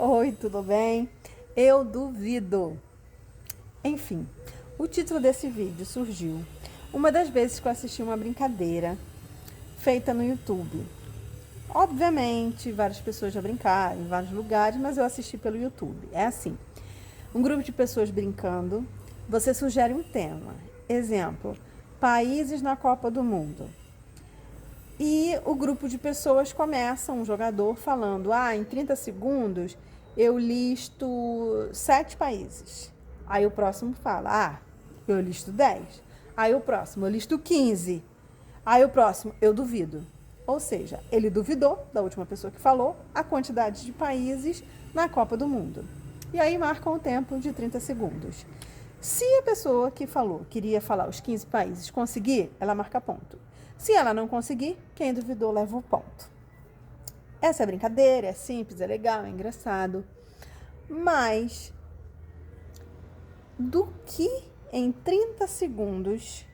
Oi, tudo bem? Eu duvido. Enfim, o título desse vídeo surgiu uma das vezes que eu assisti uma brincadeira feita no YouTube. Obviamente, várias pessoas já brincaram em vários lugares, mas eu assisti pelo YouTube. É assim: um grupo de pessoas brincando, você sugere um tema. Exemplo: países na Copa do Mundo. E o grupo de pessoas começa, um jogador falando: em 30 segundos eu listo 7 países. Aí o próximo fala: eu listo 10. Aí o próximo: eu listo 15. Aí o próximo: eu duvido. Ou seja, ele duvidou da última pessoa que falou a quantidade de países na Copa do Mundo. E aí marcam o tempo de 30 segundos. Se a pessoa que falou queria falar os 15 países conseguir, ela marca ponto. Se ela não conseguir, quem duvidou leva o ponto. Essa é brincadeira, é simples, é legal, é engraçado. Mas do que em 30 segundos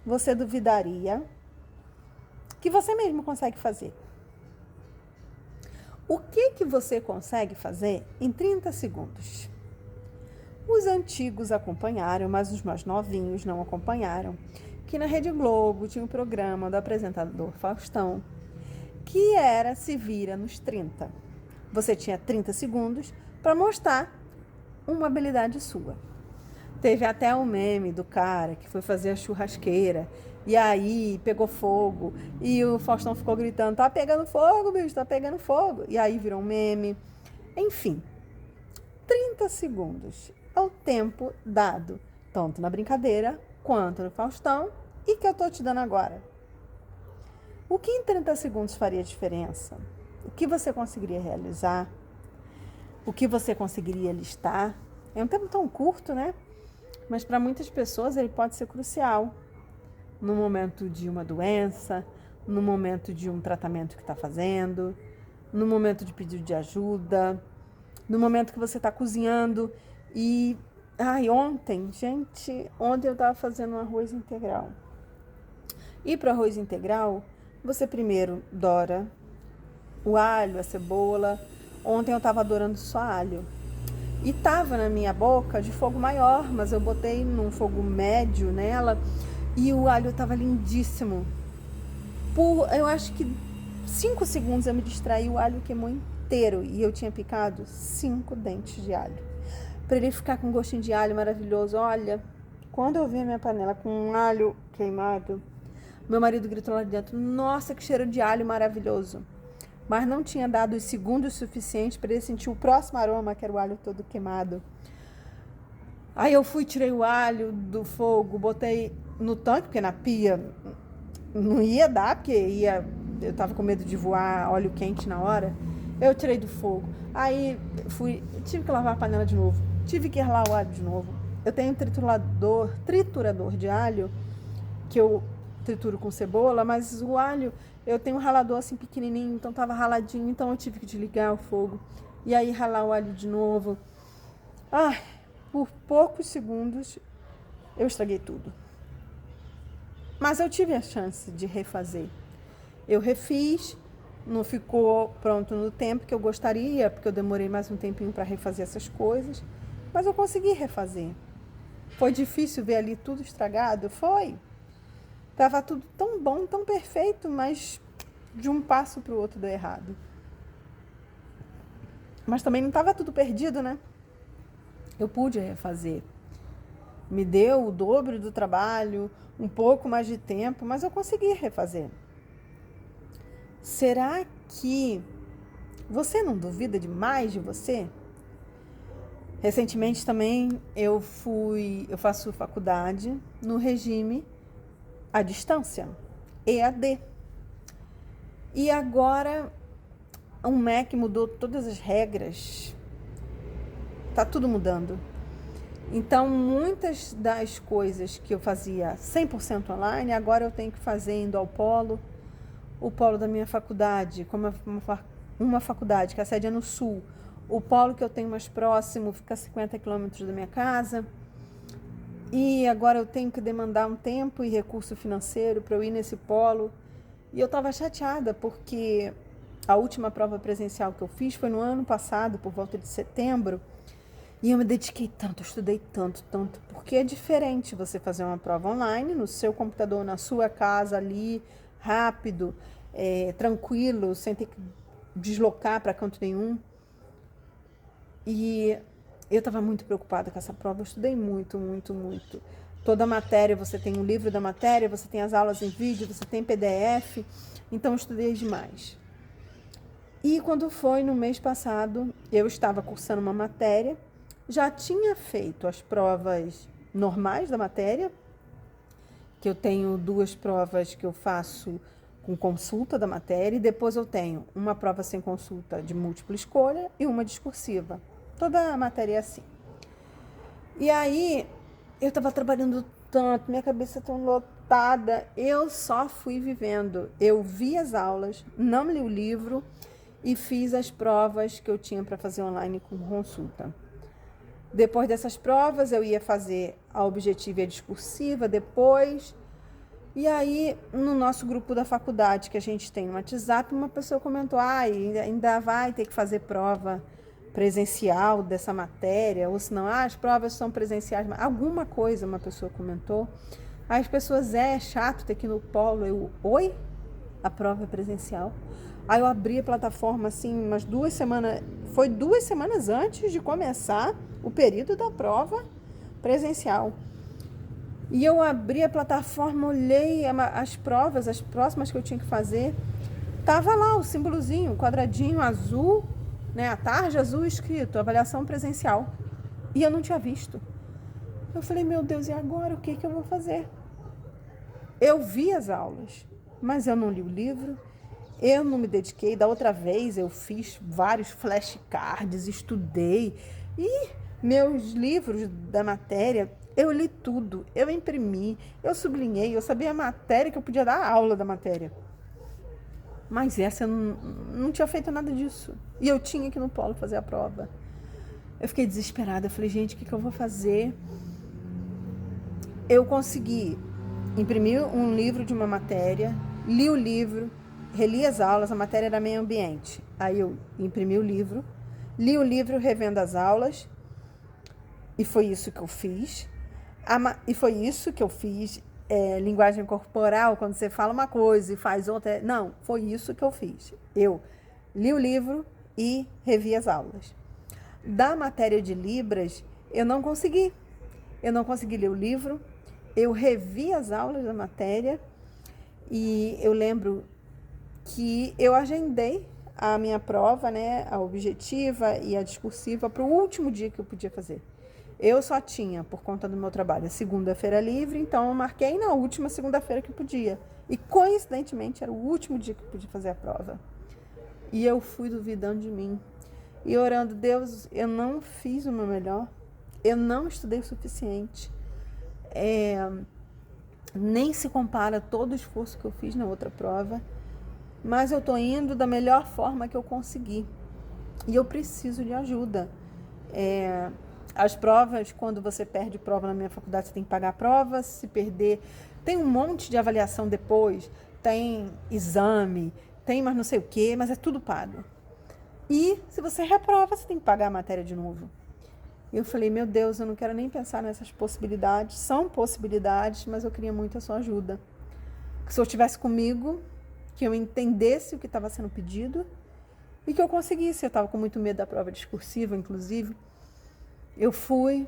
você duvidaria que você mesmo consegue fazer? O que você consegue fazer em 30 segundos? Os antigos acompanharam, mas os mais novinhos não acompanharam. Que na Rede Globo tinha um programa do apresentador Faustão, que era Se Vira nos 30. Você tinha 30 segundos para mostrar uma habilidade sua. Teve até um meme do cara que foi fazer a churrasqueira e aí pegou fogo e o Faustão ficou gritando: tá pegando fogo, bicho, tá pegando fogo. E aí virou um meme. Enfim, 30 segundos é o tempo dado, tanto na brincadeira quanto no Faustão, e que eu tô te dando agora. O que em 30 segundos faria diferença? O que você conseguiria realizar? O que você conseguiria listar? É um tempo tão curto, né? Mas para muitas pessoas ele pode ser crucial. No momento de uma doença, no momento de um tratamento que está fazendo, no momento de pedido de ajuda, no momento que você está cozinhando e... ontem eu estava fazendo um arroz integral. E para o arroz integral, você primeiro doura o alho, a cebola. Ontem eu estava dourando só alho. E estava na minha boca de fogo maior, mas eu botei num fogo médio nela e o alho estava lindíssimo. Eu acho que 5 segundos eu me distraí, o alho queimou inteiro e eu tinha picado 5 dentes de alho. Para ele ficar com gostinho de alho maravilhoso. Olha, quando eu vi a minha panela com um alho queimado, meu marido gritou lá dentro: nossa, que cheiro de alho maravilhoso. Mas não tinha dado os segundos suficientes para ele sentir o próximo aroma, que era o alho todo queimado. Aí eu tirei o alho do fogo, botei no tanque, porque na pia não ia dar, porque eu tava com medo de voar óleo quente na hora. Eu tirei do fogo. Aí tive que lavar a panela de novo, tive que ralar o alho de novo. Eu tenho um triturador de alho, que eu trituro com cebola, mas o alho eu tenho um ralador assim pequenininho, então tava raladinho, então eu tive que desligar o fogo e aí ralar o alho de novo. Por poucos segundos eu estraguei tudo. Mas eu tive a chance de refazer. Eu refiz, não ficou pronto no tempo que eu gostaria, porque eu demorei mais um tempinho para refazer essas coisas, mas eu consegui refazer. Foi difícil ver ali tudo estragado? Foi. Tava tudo tão bom, tão perfeito, mas de um passo para o outro deu errado. Mas também não estava tudo perdido, né? Eu pude refazer. Me deu o dobro do trabalho, um pouco mais de tempo, mas eu consegui refazer. Será que você não duvida demais de você? Recentemente também eu faço faculdade no regime à distância, EAD. E agora o MEC mudou todas as regras. Tá tudo mudando. Então, muitas das coisas que eu fazia 100% online, agora eu tenho que fazer indo ao polo. O polo da minha faculdade, como uma faculdade que a sede é no sul. O polo que eu tenho mais próximo fica a 50 quilômetros da minha casa. E agora eu tenho que demandar um tempo e recurso financeiro para eu ir nesse polo. E eu estava chateada porque A última prova presencial que eu fiz foi no ano passado, por volta de setembro, e eu me dediquei tanto, eu estudei tanto, porque é diferente você fazer uma prova online, no seu computador, na sua casa ali, rápido, tranquilo, sem ter que deslocar para canto nenhum. E eu estava muito preocupada com essa prova, eu estudei muito. Toda a matéria, você tem o livro da matéria, você tem as aulas em vídeo, você tem PDF, então eu estudei demais. E quando foi no mês passado, eu estava cursando uma matéria, já tinha feito as provas normais da matéria, que eu tenho 2 provas que eu faço com consulta da matéria, e depois eu tenho uma prova sem consulta de múltipla escolha e uma discursiva. Toda a matéria é assim. E aí, eu estava trabalhando tanto, minha cabeça tão lotada, eu só fui vivendo. Eu vi as aulas, não li o livro e fiz as provas que eu tinha para fazer online com consulta. Depois dessas provas, eu ia fazer a objetiva e a discursiva depois. E aí, no nosso grupo da faculdade, que a gente tem no WhatsApp, uma pessoa comentou, ainda vai ter que fazer prova presencial dessa matéria, ou senão, as provas são presenciais, alguma coisa uma pessoa comentou. Aí as pessoas, é chato ter que ir no polo. Eu, oi? A prova é presencial? Aí eu abri a plataforma, assim, umas 2 semanas, foi 2 semanas antes de começar o período da prova presencial. E eu abri a plataforma, olhei as provas, as próximas que eu tinha que fazer, tava lá o símbolozinho, o quadradinho azul, né, a tarja azul escrito, avaliação presencial. E eu não tinha visto. Eu falei, meu Deus, e agora? O que eu vou fazer? Eu vi as aulas, mas eu não li o livro, eu não me dediquei. Da outra vez eu fiz vários flashcards, estudei. E meus livros da matéria, eu li tudo, eu imprimi, eu sublinhei, eu sabia a matéria que eu podia dar a aula da matéria. Mas essa eu não tinha feito nada disso. E eu tinha que ir no polo fazer a prova. Eu fiquei desesperada. Eu falei, gente, o que eu vou fazer? Eu consegui imprimir um livro de uma matéria, li o livro, reli as aulas, a matéria era meio ambiente. Aí eu imprimi o livro, li o livro revendo as aulas, e foi isso que eu fiz. Linguagem corporal, quando você fala uma coisa e faz outra. Não, foi isso que eu fiz. Eu li o livro e revi as aulas. Da matéria de Libras, eu não consegui. Eu não consegui ler o livro, eu revi as aulas da matéria e eu lembro que eu agendei a minha prova, né, a objetiva e a discursiva, para o último dia que eu podia fazer. Eu só tinha, por conta do meu trabalho, a segunda-feira livre, então eu marquei na última segunda-feira que podia. E, coincidentemente, era o último dia que eu podia fazer a prova. E eu fui duvidando de mim. E orando, Deus, eu não fiz o meu melhor. Eu não estudei o suficiente. Nem se compara todo o esforço que eu fiz na outra prova. Mas eu estou indo da melhor forma que eu consegui. E eu preciso de ajuda. As provas, quando você perde prova na minha faculdade, você tem que pagar a prova. Se perder, tem um monte de avaliação depois, tem exame, tem mais não sei o quê, mas é tudo pago. E se você reprova, você tem que pagar a matéria de novo. Eu falei, meu Deus, eu não quero nem pensar nessas possibilidades. São possibilidades, mas eu queria muito a sua ajuda. Que se eu estivesse comigo, que eu entendesse o que estava sendo pedido e que eu conseguisse. Eu estava com muito medo da prova discursiva, inclusive. Eu fui,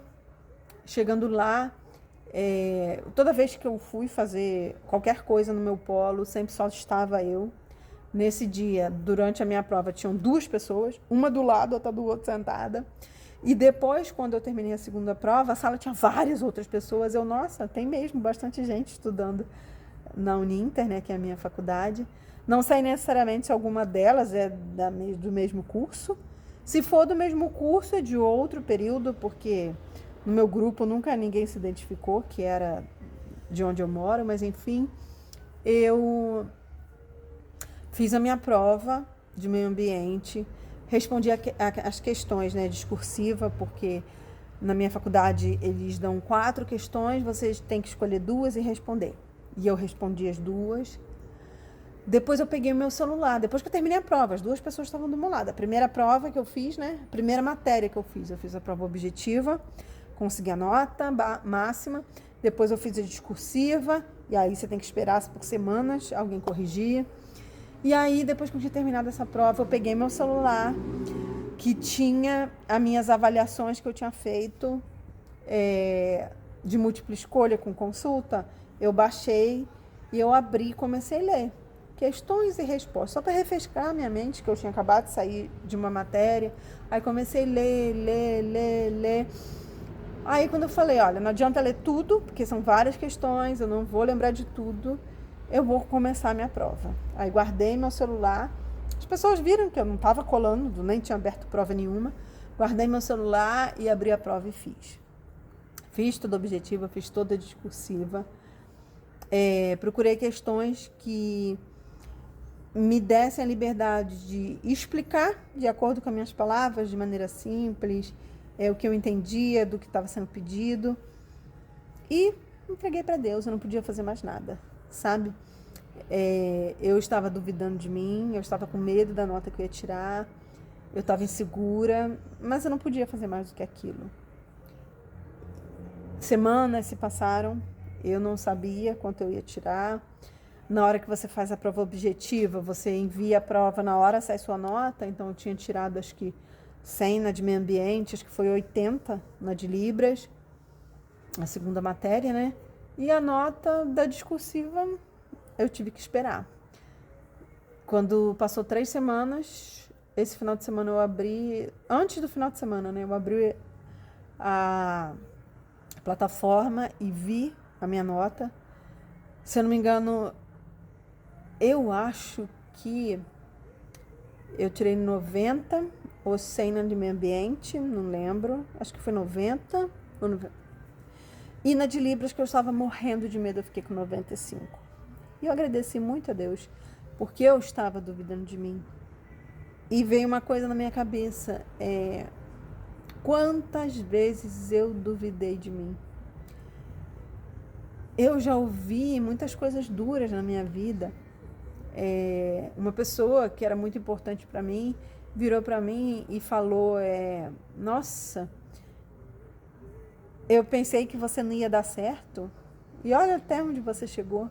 chegando lá, toda vez que eu fui fazer qualquer coisa no meu polo, sempre só estava eu. Nesse dia, durante a minha prova, tinham 2 pessoas, uma do lado, outra do outro sentada. E depois, quando eu terminei a segunda prova, a sala tinha várias outras pessoas. Nossa, tem mesmo bastante gente estudando na Uninter, né, que é a minha faculdade. Não sei necessariamente se alguma delas é do mesmo curso. Se for do mesmo curso, é de outro período, porque no meu grupo nunca ninguém se identificou que era de onde eu moro, mas enfim, eu fiz a minha prova de meio ambiente, respondi as questões, né, discursiva, porque na minha faculdade eles dão 4 questões, vocês têm que escolher 2 e responder. E eu respondi as 2. Depois eu peguei o meu celular, depois que eu terminei a prova, as duas pessoas estavam do meu lado. A primeira prova que eu fiz, né? A primeira matéria que eu fiz a prova objetiva, consegui a nota máxima. Depois eu fiz a discursiva, e aí você tem que esperar por semanas alguém corrigir. E aí, depois que eu tinha terminado essa prova, eu peguei meu celular, que tinha as minhas avaliações que eu tinha feito de múltipla escolha com consulta. Eu baixei e eu abri e comecei a ler questões e respostas, só para refrescar a minha mente, que eu tinha acabado de sair de uma matéria. Aí comecei a ler. Aí quando eu falei, olha, não adianta ler tudo, porque são várias questões, eu não vou lembrar de tudo, eu vou começar a minha prova. Aí guardei meu celular, as pessoas viram que eu não estava colando, nem tinha aberto prova nenhuma, guardei meu celular e abri a prova e fiz. Fiz toda objetiva, fiz toda discursiva, procurei questões que me dessem a liberdade de explicar, de acordo com as minhas palavras, de maneira simples, o que eu entendia do que estava sendo pedido. E entreguei para Deus, eu não podia fazer mais nada, sabe? Eu estava duvidando de mim, eu estava com medo da nota que eu ia tirar, eu estava insegura, mas eu não podia fazer mais do que aquilo. Semanas se passaram, eu não sabia quanto eu ia tirar. Na hora que você faz a prova objetiva, você envia a prova, na hora sai sua nota. Então eu tinha tirado acho que 100 na de meio ambiente, acho que foi 80 na de Libras, a segunda matéria, né? E a nota da discursiva eu tive que esperar. Quando passou 3 semanas, esse final de semana eu abri, antes do final de semana, né? Eu abri a plataforma e vi a minha nota. Se eu não me engano, eu acho que eu tirei 90 ou 100 na de meio ambiente, não lembro. Acho que foi 90 ou 90. E na de Libras, que eu estava morrendo de medo, eu fiquei com 95. E eu agradeci muito a Deus, porque eu estava duvidando de mim. E veio uma coisa na minha cabeça, quantas vezes eu duvidei de mim? Eu já ouvi muitas coisas duras na minha vida. Uma pessoa que era muito importante para mim virou para mim e falou, nossa, eu pensei que você não ia dar certo e olha até onde você chegou.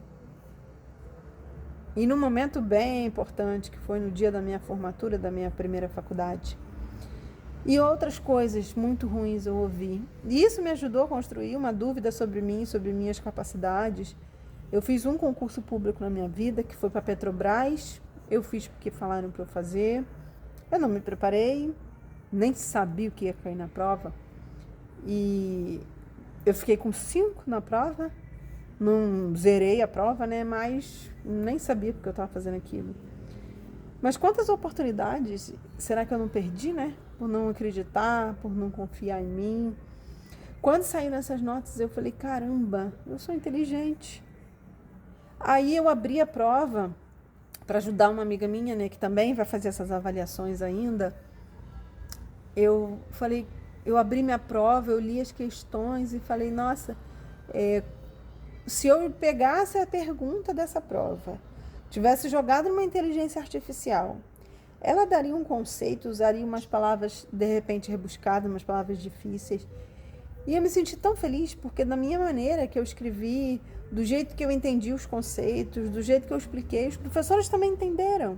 E num momento bem importante, que foi no dia da minha formatura, da minha primeira faculdade. E outras coisas muito ruins eu ouvi. E isso me ajudou a construir uma dúvida sobre mim, sobre minhas capacidades. Eu fiz um concurso público na minha vida, que foi para a Petrobras. Eu fiz porque falaram para eu fazer. Eu não me preparei, nem sabia o que ia cair na prova. E eu fiquei com 5 na prova. Não zerei a prova, né? Mas nem sabia porque eu estava fazendo aquilo. Mas quantas oportunidades será que eu não perdi, né? Por não acreditar, por não confiar em mim. Quando saíram essas notas, eu falei, caramba, eu sou inteligente. Aí eu abri a prova para ajudar uma amiga minha, né, que também vai fazer essas avaliações ainda. Eu falei, eu abri minha prova, eu li as questões e falei, nossa, se eu pegasse a pergunta dessa prova, tivesse jogado numa inteligência artificial, ela daria um conceito, usaria umas palavras de repente rebuscadas, umas palavras difíceis. E eu me senti tão feliz, porque da minha maneira que eu escrevi, do jeito que eu entendi os conceitos, do jeito que eu expliquei, os professores também entenderam.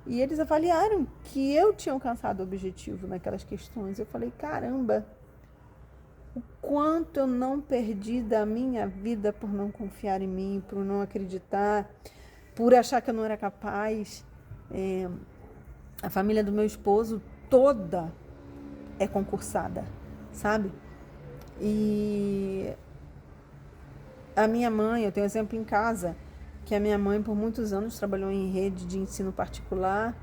E eles avaliaram que eu tinha alcançado o objetivo naquelas questões. Eu falei, caramba, o quanto eu não perdi da minha vida por não confiar em mim, por não acreditar, por achar que eu não era capaz. A família do meu esposo toda é concursada, sabe? E a minha mãe, eu tenho exemplo em casa, que a minha mãe por muitos anos trabalhou em rede de ensino particular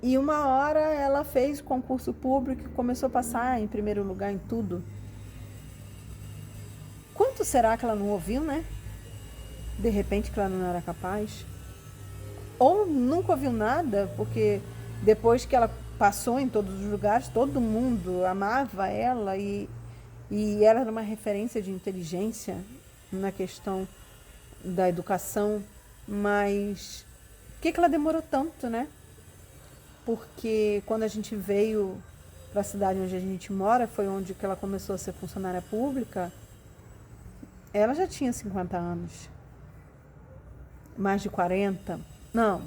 e uma hora ela fez concurso público e começou a passar em primeiro lugar em tudo. Quanto será que ela não ouviu, né? De repente que ela não era capaz? Ou nunca ouviu nada, porque depois que ela passou em todos os lugares, todo mundo amava ela e ela era uma referência de inteligência na questão da educação. Mas por que ela demorou tanto, né? Porque quando a gente veio para a cidade onde a gente mora, foi onde que ela começou a ser funcionária pública, ela já tinha 50 anos. Mais de 40. Não.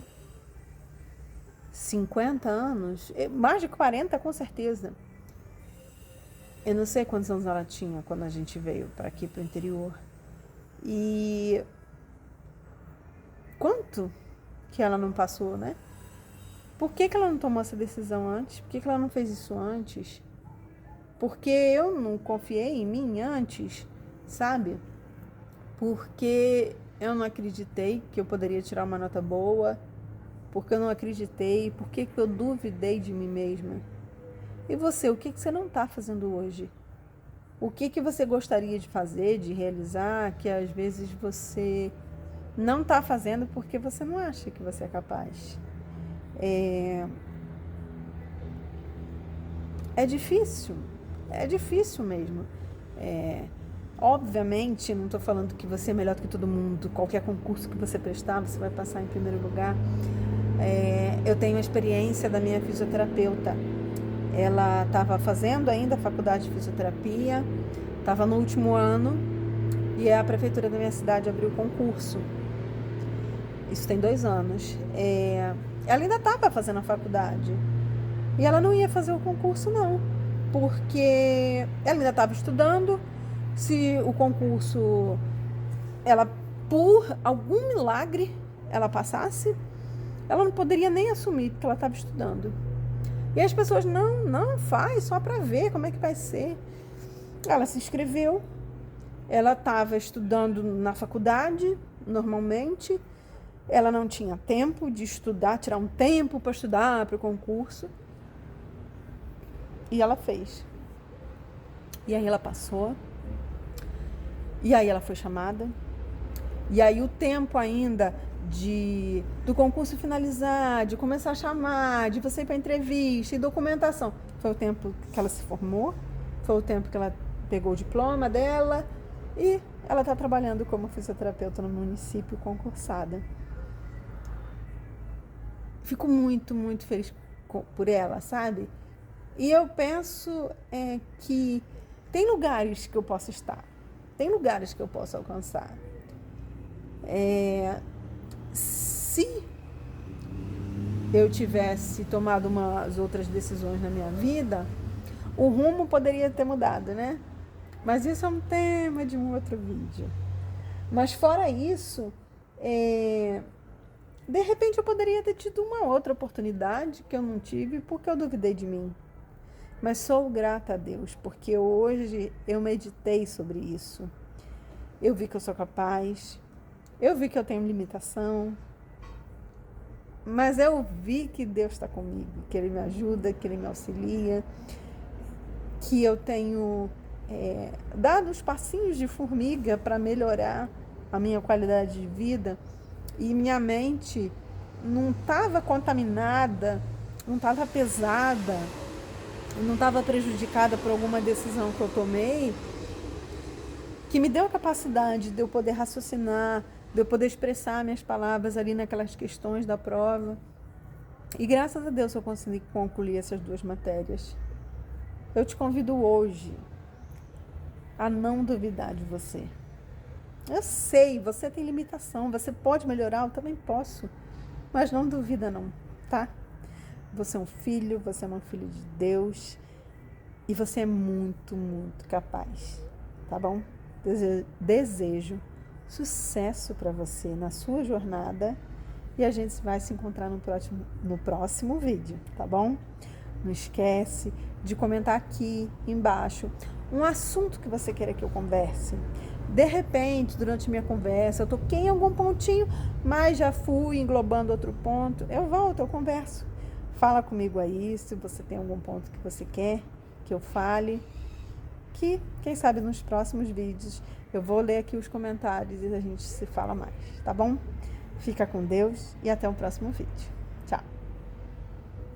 50 anos? Mais de 40, com certeza. Eu não sei quantos anos ela tinha quando a gente veio para aqui, para o interior. E quanto que ela não passou, né? Por que ela não tomou essa decisão antes? Por que ela não fez isso antes? Porque eu não confiei em mim antes, sabe? Porque eu não acreditei que eu poderia tirar uma nota boa. Porque eu não acreditei. Por que eu duvidei de mim mesma? E você, o que você não está fazendo hoje? O que você gostaria de fazer, de realizar, que às vezes você não está fazendo porque você não acha que você é capaz? É difícil mesmo. Obviamente, não estou falando que você é melhor do que todo mundo, qualquer concurso que você prestar, você vai passar em primeiro lugar. Eu tenho a experiência da minha fisioterapeuta. Ela estava fazendo ainda a faculdade de fisioterapia, estava no último ano, e a prefeitura da minha cidade abriu o concurso. Isso tem 2 anos. Ela ainda estava fazendo a faculdade. E ela não ia fazer o concurso, não. Porque ela ainda estava estudando. Se o concurso, ela, por algum milagre, ela passasse, ela não poderia nem assumir, porque ela estava estudando. E as pessoas, não faz, só para ver como é que vai ser. Ela se inscreveu. Ela estava estudando na faculdade, normalmente. Ela não tinha tempo de estudar, tirar um tempo para estudar para o concurso. E ela fez. E aí ela passou. E aí ela foi chamada. E aí o tempo ainda do concurso finalizar, de começar a chamar, de você ir para entrevista e documentação. Foi o tempo que ela se formou, foi o tempo que ela pegou o diploma dela e ela está trabalhando como fisioterapeuta no município, concursada. Fico muito, muito feliz por ela, sabe? E eu penso que tem lugares que eu posso estar, tem lugares que eu posso alcançar. Se eu tivesse tomado umas outras decisões na minha vida, o rumo poderia ter mudado, né? Mas isso é um tema de um outro vídeo. Mas fora isso, de repente eu poderia ter tido uma outra oportunidade que eu não tive porque eu duvidei de mim. Mas sou grata a Deus, porque hoje eu meditei sobre isso. Eu vi que eu sou capaz, eu vi que eu tenho limitação, mas eu vi que Deus está comigo, que Ele me ajuda, que Ele me auxilia, que eu tenho dado uns passinhos de formiga para melhorar a minha qualidade de vida e minha mente não estava contaminada, não estava pesada, não estava prejudicada por alguma decisão que eu tomei, que me deu a capacidade de eu poder raciocinar, de eu poder expressar minhas palavras ali naquelas questões da prova. E graças a Deus eu consegui concluir essas 2 matérias. Eu te convido hoje a não duvidar de você. Eu sei, você tem limitação, você pode melhorar, eu também posso. Mas não duvida não, tá? Você é um filho, você é uma filha de Deus e você é muito, muito capaz, tá bom? Desejo sucesso para você na sua jornada e a gente vai se encontrar no próximo vídeo, tá bom? Não esquece de comentar aqui embaixo um assunto que você queira que eu converse. De repente, durante minha conversa, eu toquei em algum pontinho, mas já fui englobando outro ponto. Eu volto, eu converso. Fala comigo aí, se você tem algum ponto que você quer que eu fale, que, quem sabe, nos próximos vídeos eu vou ler aqui os comentários e a gente se fala mais, tá bom? Fica com Deus e até o próximo vídeo.